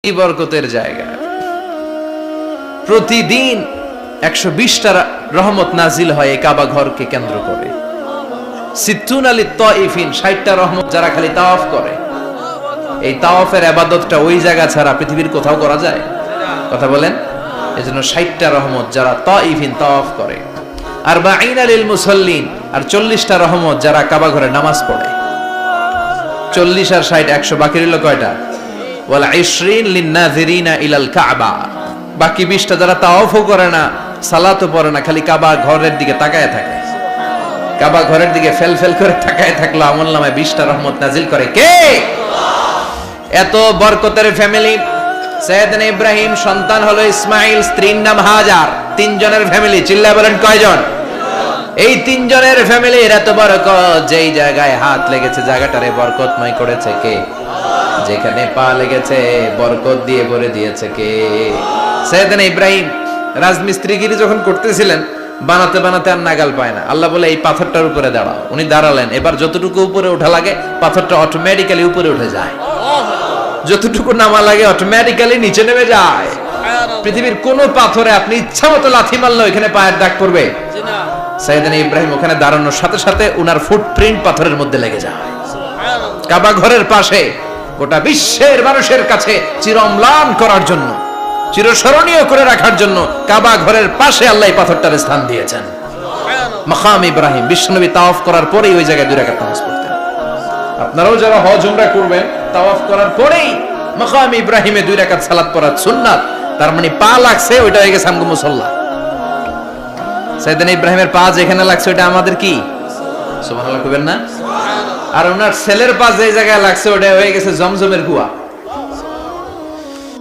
এই বরকতের জায়গা। প্রতিদিন 120টা রহমত নাজিল হয় এই কাবা ঘরকে কেন্দ্র করে। সিত্তুন আলী তাইফিন, 60টা রহমত যারা খালি তাওয়াফ করে। এই তাওয়াফের ইবাদতটা ওই জায়গা ছাড়া পৃথিবীর কোথাও করা যায়? কথা বলেন। এজন্য 60টা রহমত যারা তাইফিন তাওয়াফ করে। আর বাঈনা লিল মুসাল্লিন, আর 40টা রহমত যারা কাবা ঘরে নামাজ পড়ে। 40 আর 60 100, বাকি রইল কয়টা? ওয়াল 20 লিন নাযিরিনা ইলাল কাবা। বাকি 20টা যারা তাওয়াফও করে না, সালাতও পড়ে না, খালি কাবা ঘরের দিকে তাকায় থাকে। কাবা ঘরের দিকে ফেল ফেল করে তাকায় থাকলো, আমলনামায় 20টা রহমত নাজিল করে কে? এত বরকতের ফ্যামিলি। সাইয়েদনা ইব্রাহিম সন্তান হলো ইসমাইল, স্ত্রীর নাম হাজার। 3 জনের ফ্যামিলি, চিল্লায় বলেন কয়জন? এই 3 জনের ফ্যামিলির এত বরকত, যেই জায়গায় হাত লেগেছে জায়গাটারে বরকতময় করেছে কে? যেখানে পা লেগেছে বরকত দিয়ে ভরে দিয়েছে কে? সাইয়েদনা ইব্রাহিম রাজমিস্ত্রিগিরি যখন করতেছিলেন, বানাতে বানাতে আর নাগাল পায় না। আল্লাহ বলে এই পাথরটার উপরে দাঁড়াও। উনি দাঁড়ালেন। এবার যতটুকু উপরে ওঠা লাগে পাথরটা অটোমেটিক্যালি উপরে উঠে যায়, যতটুকু নামা লাগে অটোমেটিক্যালি নিচে নেমে যায়। পৃথিবীর কোন পাথরে আপনি ইচ্ছা মতো লাথি মারলে এখানে পায়ের দাগ পড়বে? সাইয়েদনা ইব্রাহিম ওখানে দাঁড়ানোর সাথে সাথে উনার ফুটপ্রিন্ট পাথরের মধ্যে লেগে যায়। কাবা ঘরের পাশে গোটা বিশ্বের মানুষের কাছে চিরম্লান করার জন্য, চিরস্মরণীয় করে রাখার জন্য কাবা ঘরের পাশে আল্লাহ এই পাথরটার স্থান দিয়েছেন। মাকাম ইব্রাহিম। বিশ্বনবী তাওয়াফ করার পরেই ওই জায়গায় 2 রাকাত নামাজ পড়তেন। আপনারাও যারা হজ উমরা করবেন, তাওয়াফ করার পরেই মাকাম ইব্রাহিমে 2 রাকাত সালাত পড়া সুন্নাত। তার মানে পা লাগছে, ওইটা হয়ে গেছে আমগো মুসাল্লা। সাইয়েদনা ইব্রাহিমের পা যেখানে লাগছে ওটা আমাদের কি? সুবহানাল্লাহ কইবেন না? আর ওনার ছেলের পা যে জায়গায় লাগছে ওটা হয়ে গেছে জমজমের কুয়া।